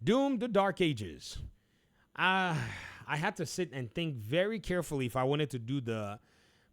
Doom: The Dark Ages. I had to sit and think very carefully if I wanted to do the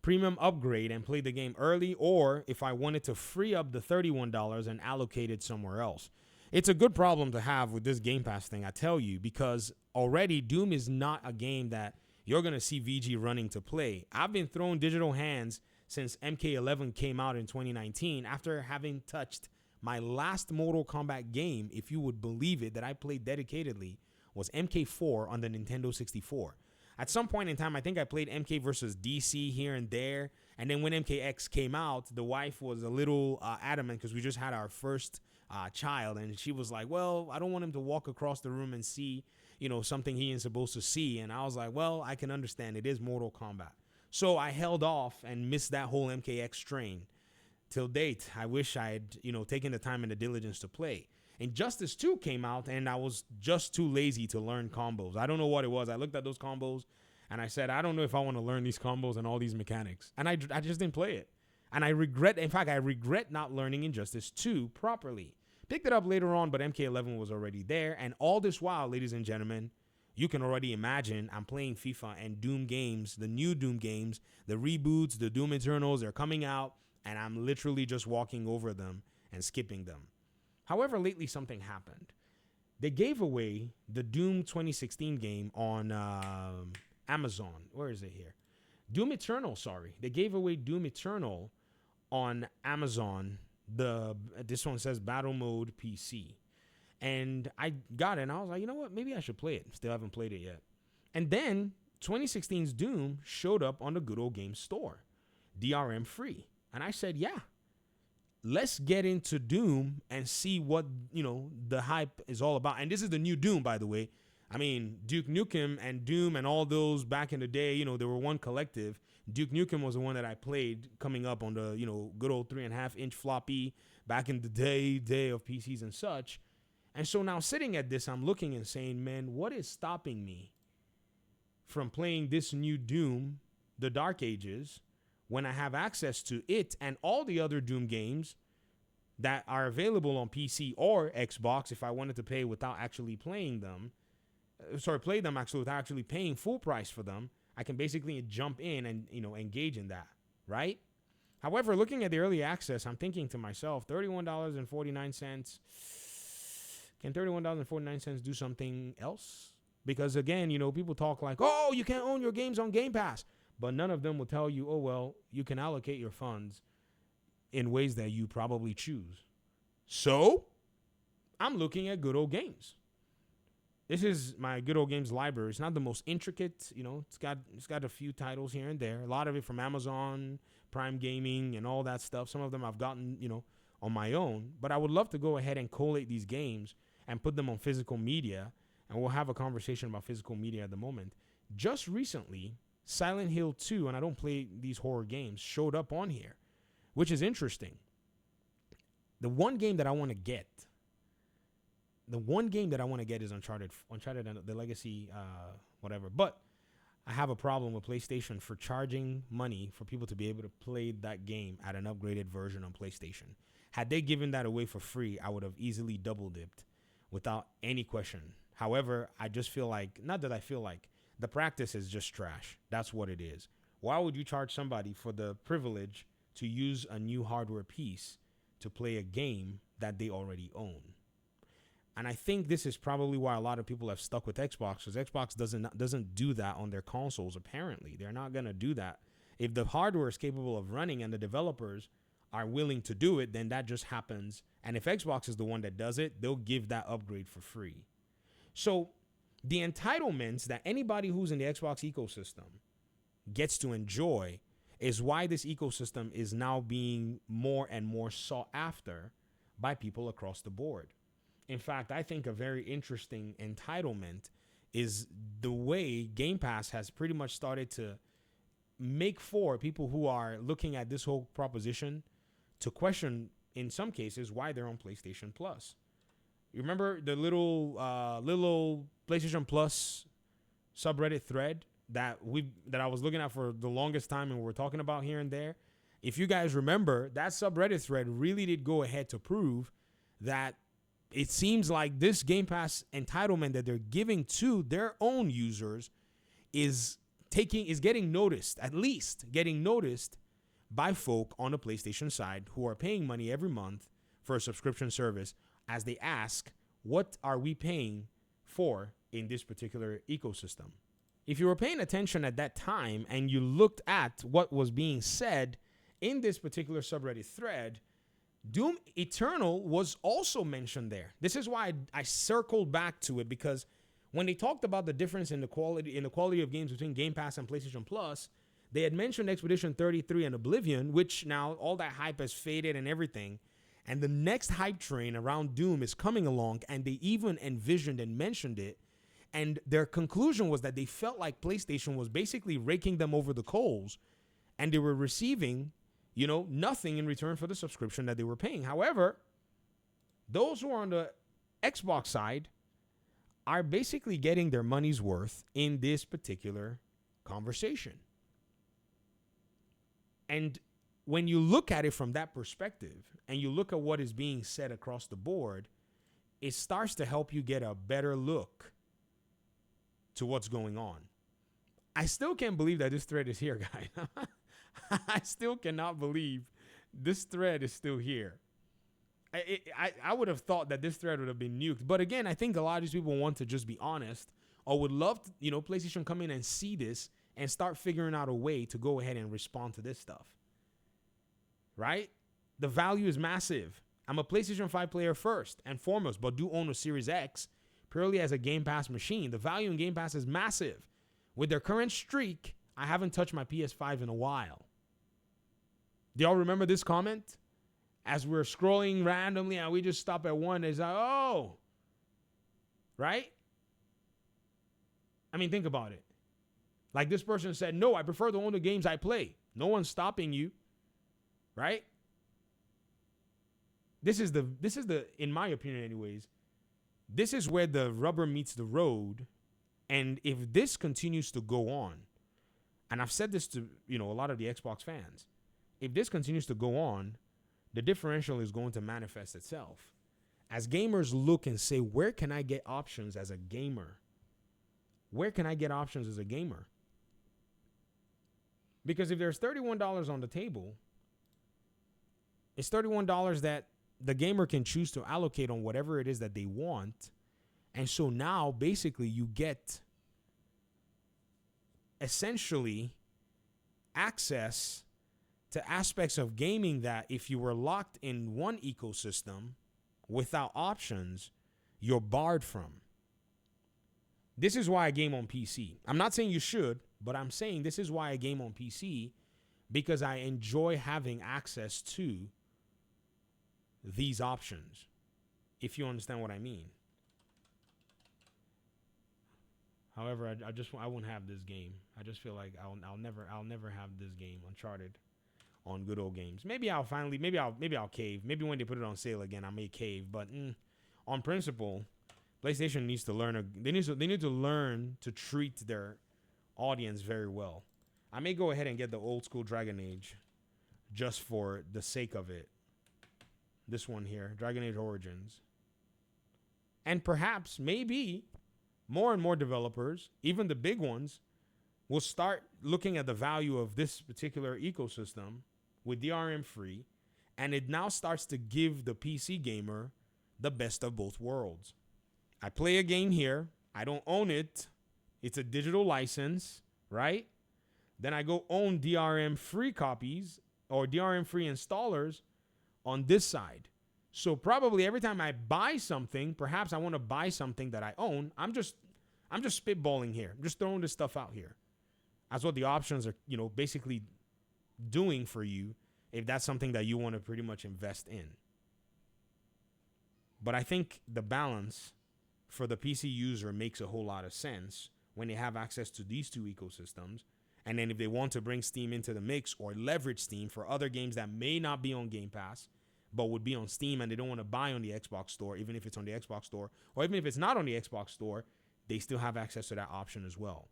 premium upgrade and play the game early, or if I wanted to free up the $31 and allocate it somewhere else. It's a good problem to have with this Game Pass thing, I tell you, because already Doom is not a game that you're going to see VG running to play. I've been throwing digital hands since MK11 came out in 2019 after having touched my last Mortal Kombat game, if you would believe it, that I played dedicatedly was MK4 on the Nintendo 64. At some point in time, I think I played MK versus DC here and there. And then when MKX came out, the wife was a little adamant because we just had our first child. And she was like, well, I don't want him to walk across the room and see, something he ain't supposed to see. And I was like, well, I can understand. It is Mortal Kombat. So I held off and missed that whole MKX train. Till date, I wish I had, taken the time and the diligence to play. Injustice 2 came out, and I was just too lazy to learn combos. I don't know what it was. I looked at those combos, and I said, I don't know if I want to learn these combos and all these mechanics. And I just didn't play it. And I regret not learning Injustice 2 properly. Picked it up later on, but MK11 was already there. And all this while, ladies and gentlemen, you can already imagine I'm playing FIFA and Doom games, the new Doom games, the reboots, the Doom Eternals, they're coming out, and I'm literally just walking over them and skipping them. However, lately something happened. They gave away the Doom 2016 game on Amazon. Where is it here? Doom Eternal, sorry. They gave away Doom Eternal on Amazon. This one says Battle Mode PC. And I got it, and I was like, you know what? Maybe I should play it. Still haven't played it yet. And then 2016's Doom showed up on the Good Old Games store. DRM free. And I said, yeah. Let's get into Doom and see what, the hype is all about. And this is the new Doom, by the way. I mean, Duke Nukem and Doom and all those back in the day, they were one collective. Duke Nukem was the one that I played coming up on the, good old 3.5-inch floppy back in the day of PCs and such. And so now sitting at this, I'm looking and saying, man, what is stopping me from playing this new Doom, The Dark Ages, when I have access to it and all the other Doom games that are available on PC or Xbox if I wanted to pay without actually playing them. Play them actually without actually paying full price for them. I can basically jump in and, engage in that, right? However, looking at the early access, I'm thinking to myself, $31.49. Can $31.49 do something else? Because again, people talk like, oh, you can't own your games on Game Pass. But none of them will tell you, oh, well, you can allocate your funds in ways that you probably choose. So I'm looking at Good Old Games. This is my Good Old Games library. It's not the most intricate, it's got a few titles here and there. A lot of it from Amazon, Prime Gaming, and all that stuff. Some of them I've gotten, on my own. But I would love to go ahead and collate these games and put them on physical media. And we'll have a conversation about physical media at the moment. Just recently, Silent Hill 2, and I don't play these horror games, showed up on here, which is interesting. The one game that I want to get is Uncharted and the Legacy, whatever. But I have a problem with PlayStation for charging money for people to be able to play that game at an upgraded version on PlayStation. Had they given that away for free, I would have easily double dipped without any question. However, I just feel like, the practice is just trash. That's what it is. Why would you charge somebody for the privilege to use a new hardware piece to play a game that they already own? And I think this is probably why a lot of people have stuck with Xbox, because Xbox doesn't do that on their consoles, apparently. They're not going to do that. If the hardware is capable of running and the developers are willing to do it, then that just happens. And if Xbox is the one that does it, they'll give that upgrade for free. So the entitlements that anybody who's in the Xbox ecosystem gets to enjoy is why this ecosystem is now being more and more sought after by people across the board. In fact, I think a very interesting entitlement is the way Game Pass has pretty much started to make for people who are looking at this whole proposition to question, in some cases, why they're on PlayStation Plus. You remember the little PlayStation Plus subreddit thread that I was looking at for the longest time and we're talking about here and there? If you guys remember, that subreddit thread really did go ahead to prove that it seems like this Game Pass entitlement that they're giving to their own users is getting noticed, at least getting noticed by folk on the PlayStation side who are paying money every month for a subscription service as they ask, what are we paying for in this particular ecosystem? If you were paying attention at that time and you looked at what was being said in this particular subreddit thread, Doom Eternal was also mentioned there. This is why I circled back to it, because when they talked about the difference in the quality of games between Game Pass and PlayStation Plus, they had mentioned Expedition 33 and Oblivion, which now all that hype has faded and everything. And the next hype train around Doom is coming along, and they even envisioned and mentioned it. And their conclusion was that they felt like PlayStation was basically raking them over the coals, and they were receiving, nothing in return for the subscription that they were paying. However, those who are on the Xbox side are basically getting their money's worth in this particular conversation. And when you look at it from that perspective and you look at what is being said across the board, it starts to help you get a better look to what's going on. I still can't believe that this thread is here, guys. I still cannot believe this thread is still here. I would have thought that this thread would have been nuked. But again, I think a lot of these people want to just be honest, or would love to, PlayStation come in and see this and start figuring out a way to go ahead and respond to this stuff. Right? The value is massive. I'm a PlayStation 5 player first and foremost, but do own a Series X purely as a Game Pass machine. The value in Game Pass is massive. With their current streak, I haven't touched my PS5 in a while. Do y'all remember this comment? As we're scrolling randomly and we just stop at one, it's like, oh, right? I mean, think about it. Like this person said, no, I prefer to own the games I play. No one's stopping you, right? This is the, in my opinion anyways, this is where the rubber meets the road. And if this continues to go on, and I've said this to, a lot of the Xbox fans, if this continues to go on, the differential is going to manifest itself. As gamers look and say, where can I get options as a gamer? Where can I get options as a gamer? Because if there's $31 on the table, it's $31 that the gamer can choose to allocate on whatever it is that they want. And so now basically you get essentially access to aspects of gaming that if you were locked in one ecosystem without options, you're barred from. This is why I game on PC. I'm not saying you should, but I'm saying this is why I game on PC, because I enjoy having access to these options, if you understand what I mean. However, I won't have this game. I just feel like I'll never have this game, Uncharted, on good old games. Maybe I'll cave. Maybe when they put it on sale again, I may cave. But on principle, PlayStation needs to learn. They need to learn to treat their audience very well. I may go ahead and get the old school Dragon Age, just for the sake of it. This one here, Dragon Age Origins, and perhaps maybe more and more developers, even the big ones, will start looking at the value of this particular ecosystem with DRM free, and it now starts to give the PC gamer the best of both worlds. I play a game here, I don't own it, it's a digital license, right? Then I go own DRM free copies or DRM free installers on this side. So probably every time I buy something, perhaps I want to buy something that I own, I'm just spitballing here. I'm just throwing this stuff out here. That's what the options are, basically doing for you if that's something that you want to pretty much invest in. But I think the balance for the PC user makes a whole lot of sense when they have access to these two ecosystems. And then if they want to bring Steam into the mix or leverage Steam for other games that may not be on Game Pass, but would be on Steam and they don't want to buy on the Xbox store, even if it's on the Xbox store, or even if it's not on the Xbox store, they still have access to that option as well.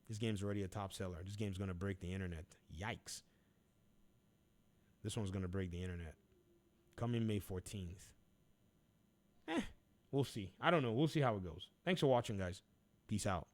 This game's already a top seller. This game's going to break the internet. Yikes. This one's going to break the internet. Coming May 14th. We'll see. I don't know. We'll see how it goes. Thanks for watching, guys. Peace out.